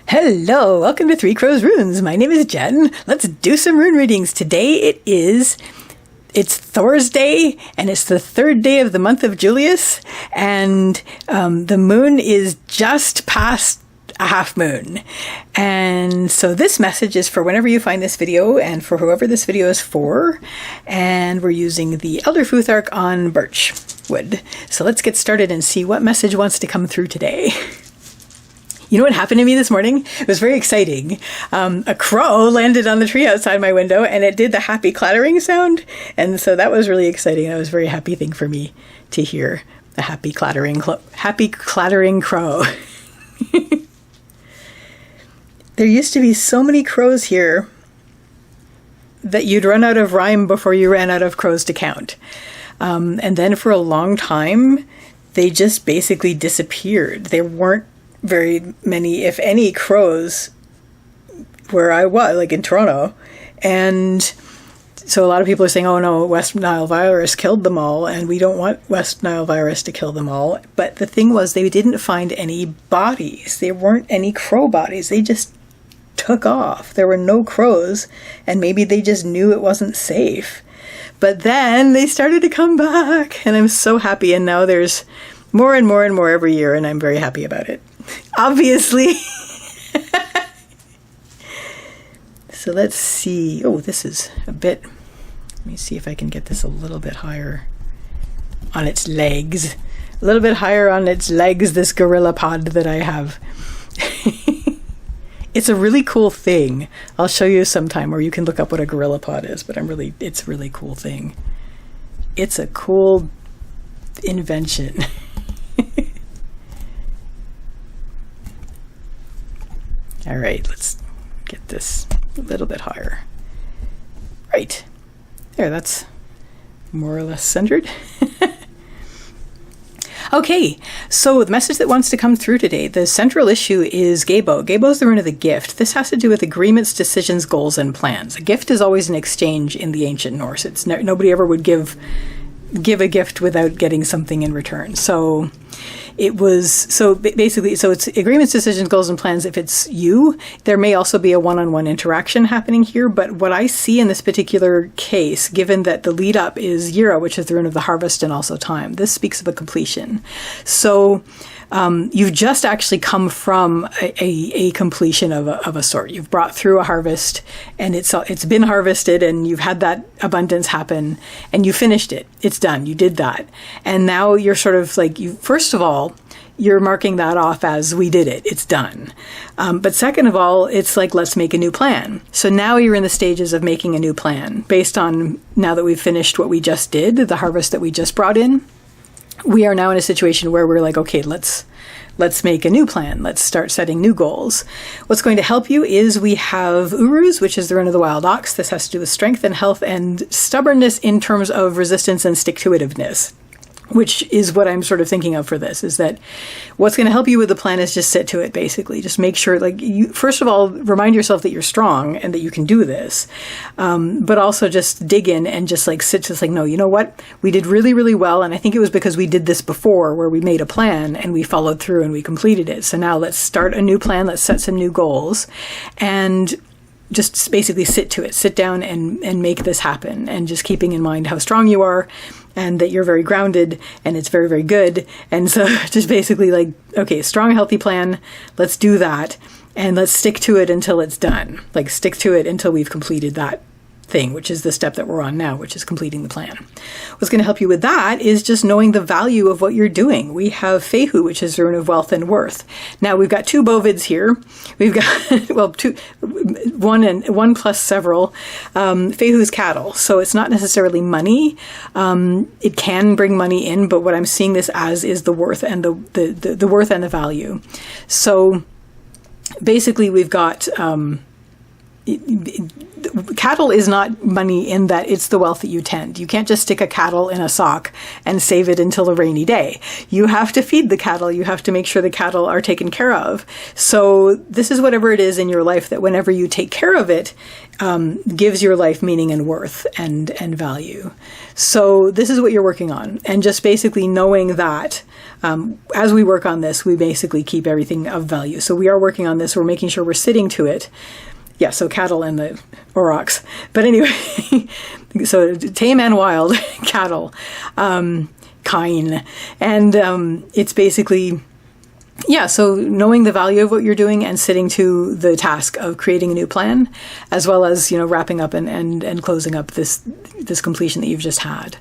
Hello, welcome to Three Crows Runes. My name is Jen. Let's do some rune readings. Today it's Thursday, and it's the third day of the month of Julius, and the moon is just past a half moon. And so this message is for whenever you find this video and for whoever this video is for. And we're using the Elder Futhark on birch wood. So let's get started and see what message wants to come through today. You know what happened to me this morning? It was very exciting. A crow landed on the tree outside my window and it did the happy clattering sound. And so that was really exciting. That was a very happy thing for me to hear, the happy clattering crow. There used to be so many crows here that you'd run out of rhyme before you ran out of crows to count. And then for a long time, they just basically disappeared. There weren't very many, if any, crows where I was, like in Toronto. And so a lot of people are saying, oh no, West Nile virus killed them all, and we don't want West Nile virus to kill them all. But the thing was, they didn't find any bodies. There weren't any crow bodies. They just took off. There were no crows, and maybe they just knew it wasn't safe. But then they started to come back, and I'm so happy. And now there's more and more and more every year, and I'm very happy about it. Obviously. So let's see. Oh, this is a bit, let me see if I can get this a little bit higher on its legs. A little bit higher on its legs, this gorilla pod that I have. It's a really cool thing. I'll show you sometime, or you can look up what a gorilla pod is, but it's a really cool thing. It's a cool invention. All right, let's get this a little bit higher. Right. There, that's more or less centered. Okay, so the message that wants to come through today, the central issue is Gebo. Gebo is the rune of the gift. This has to do with agreements, decisions, goals, and plans. A gift is always an exchange in the ancient Norse. It's nobody ever would give a gift without getting something in return. So basically it's agreements, decisions, goals, and plans. If it's you, there may also be a one-on-one interaction happening here. But what I see in this particular case, given that the lead up is Yira, which is the rune of the harvest and also time, this speaks of a completion. So you've just actually come from a completion of a sort. You've brought through a harvest, and it's been harvested, and you've had that abundance happen, and you finished it. It's done. You did that. And now you're sort of like, first of all, you're marking that off as we did it. It's done. But second of all, it's like, let's make a new plan. So now you're in the stages of making a new plan based on, now that we've finished what we just did, the harvest that we just brought in. We are now in a situation where we're like, okay, let's make a new plan. Let's start setting new goals. What's going to help you is we have Uruz, which is the rune of the wild ox. This has to do with strength and health and stubbornness in terms of resistance and stick-to-itiveness, which is what I'm sort of thinking of for this, is that what's going to help you with the plan is just sit to it, basically. Just make sure, like, you, first of all, remind yourself that you're strong and that you can do this. But also just dig in and just like sit, just like, no, you know what? We did really, really well. And I think it was because we did this before, where we made a plan and we followed through and we completed it. So now let's start a new plan. Let's set some new goals and just basically sit to it, sit down and make this happen. And just keeping in mind how strong you are, and that you're very grounded, and it's very, very good. And so just basically like, okay, strong, healthy plan. Let's do that. And let's stick to it until it's done. Like, stick to it until we've completed that thing, which is the step that we're on now, which is completing the plan. What's going to help you with that is just knowing the value of what you're doing. We have Fehu, which is the rune of wealth and worth. Now we've got two bovids here. We've got, well, one plus several. Fehu's cattle. So it's not necessarily money. It can bring money in, but what I'm seeing this as is the worth and the worth and the value. So basically we've got, cattle is not money in that it's the wealth that you tend. You can't just stick a cattle in a sock and save it until a rainy day. You have to feed the cattle. You have to make sure the cattle are taken care of. So this is whatever it is in your life that whenever you take care of it, gives your life meaning and worth and value. So this is what you're working on. And just basically knowing that as we work on this, we basically keep everything of value. So we are working on this. We're making sure we're sitting to it. Yeah, so cattle and the aurochs. But anyway, so tame and wild cattle, kine. And it's basically... Yeah, so knowing the value of what you're doing and sitting to the task of creating a new plan, as well as, wrapping up and closing up this completion that you've just had.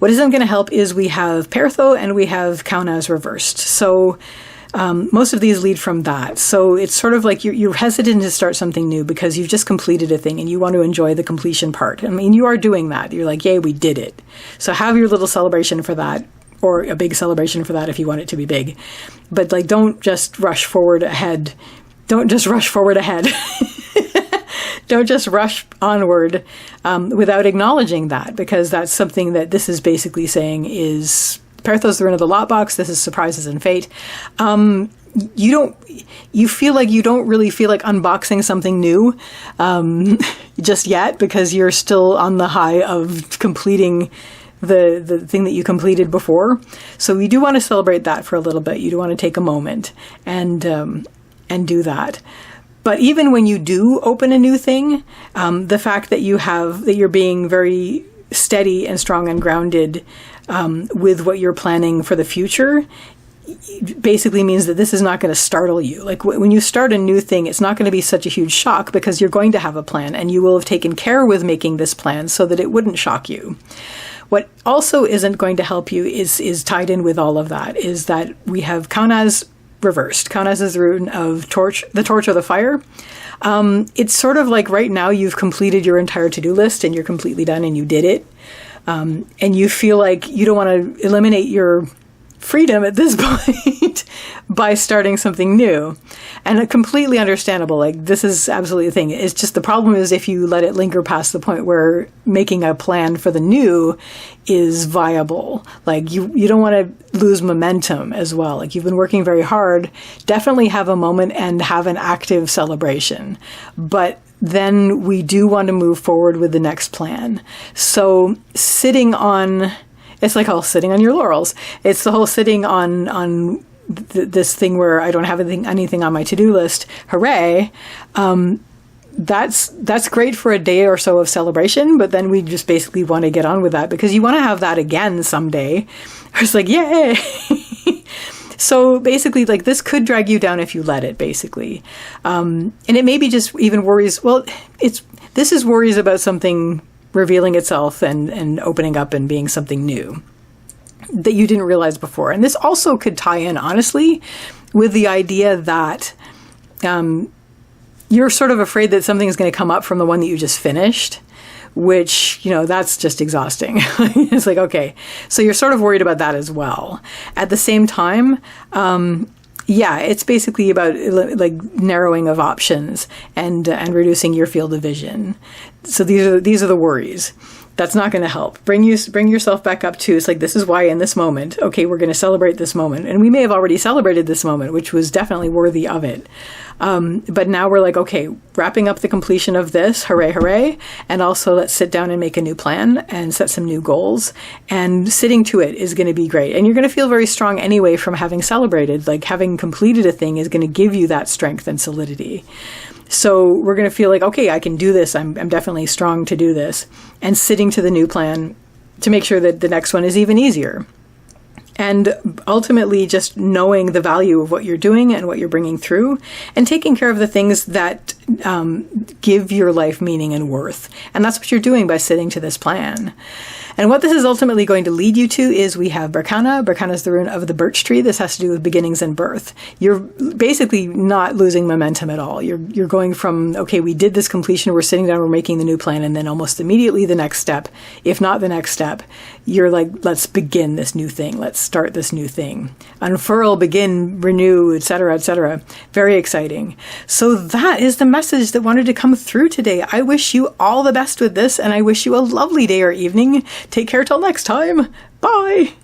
What isn't going to help is we have Pertho and we have Kaunas reversed. So most of these lead from that. So it's sort of like you're hesitant to start something new because you've just completed a thing and you want to enjoy the completion part. I mean, you are doing that. You're like, yay, we did it. So have your little celebration for that. Or a big celebration for that if you want it to be big. But don't just rush forward ahead. Don't just rush forward ahead. Don't just rush onward without acknowledging that, because that's something that this is basically saying is Perthos, the rune of the lot box. This is surprises and fate. You feel like you don't really feel like unboxing something new just yet, because you're still on the high of completing the thing that you completed before. So you do want to celebrate that for a little bit. You do want to take a moment and do that. But even when you do open a new thing, the fact that you're being very steady and strong and grounded with what you're planning for the future basically means that this is not going to startle you. Like when you start a new thing, it's not going to be such a huge shock because you're going to have a plan and you will have taken care with making this plan so that it wouldn't shock you. What also isn't going to help you is tied in with all of that, is that we have Kaunas reversed. Kaunas is the rune of the torch or the fire. It's sort of like right now you've completed your entire to-do list and you're completely done and you did it. And you feel like you don't want to eliminate your freedom at this point by starting something new. And completely understandable. Like, this is absolutely a thing. It's just the problem is if you let it linger past the point where making a plan for the new is viable. Like, you don't want to lose momentum as well. Like, you've been working very hard. Definitely have a moment and have an active celebration. But then we do want to move forward with the next plan. So it's like all sitting on your laurels. It's the whole sitting on this thing where I don't have anything on my to-do list. Hooray. That's great for a day or so of celebration, but then we just basically want to get on with that because you want to have that again someday. It's like, yay. So basically, like, this could drag you down if you let it, basically. And it may be just even worries. Well, this is worries about something revealing itself and opening up and being something new that you didn't realize before. And this also could tie in, honestly, with the idea that you're sort of afraid that something is going to come up from the one that you just finished, which, that's just exhausting. It's like, okay, so you're sort of worried about that as well. At the same time, it's basically about like narrowing of options and reducing your field of vision. So these are the worries. That's not going to help. Bring yourself back up to, it's like, this is why in this moment, okay, we're going to celebrate this moment. And we may have already celebrated this moment, which was definitely worthy of it. But now we're like, okay, wrapping up the completion of this, hooray, hooray. And also let's sit down and make a new plan and set some new goals. And sitting to it is going to be great. And you're going to feel very strong anyway from having celebrated. Like, having completed a thing is going to give you that strength and solidity. So we're going to feel like, okay, I can do this. I'm definitely strong to do this. And sitting to the new plan to make sure that the next one is even easier. And ultimately just knowing the value of what you're doing and what you're bringing through and taking care of the things that give your life meaning and worth. And that's what you're doing by sitting to this plan. And what this is ultimately going to lead you to is we have Berkana. Berkana is the rune of the birch tree. This has to do with beginnings and birth. You're basically not losing momentum at all. You're going from, okay, we did this completion, we're sitting down, we're making the new plan, and then almost immediately the next step, if not the next step, you're like, let's begin this new thing. Let's start this new thing. Unfurl, begin, renew, etc., etc. Very exciting. So that is the message that wanted to come through today. I wish you all the best with this, and I wish you a lovely day or evening. Take care till next time. Bye.